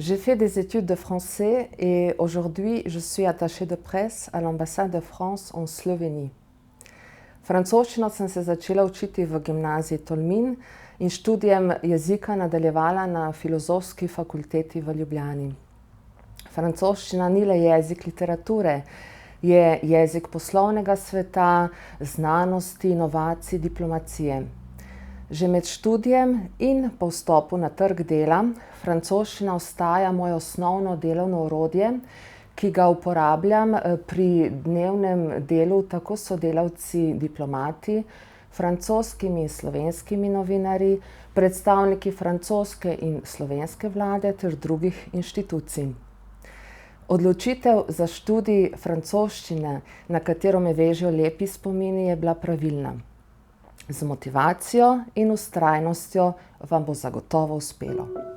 J'ai fait des études de français et aujourd'hui je suis attachée de presse à l'ambassade de France en Sloveniji. Francoščino sem se začela učiti v gimnaziji Tolmin in študijem jezika nadaljevala na Filozofski fakulteti v Ljubljani. Francoščina ni le jezik literature, je jezik poslovnega sveta, znanosti, inovacij, diplomacije. Že med študijem in po vstopu na trg dela francoščina ostaja moje osnovno delovno orodje, ki ga uporabljam pri dnevnem delu tako s sodelavci diplomati, francoskimi in slovenskimi novinarji, predstavniki francoske in slovenske vlade ter drugih inštitucij. Odločitev za študij francoščine, na katero me vežejo lepi spomini, je bila pravilna. Z motivacijo in vztrajnostjo vam bo zagotovo uspelo.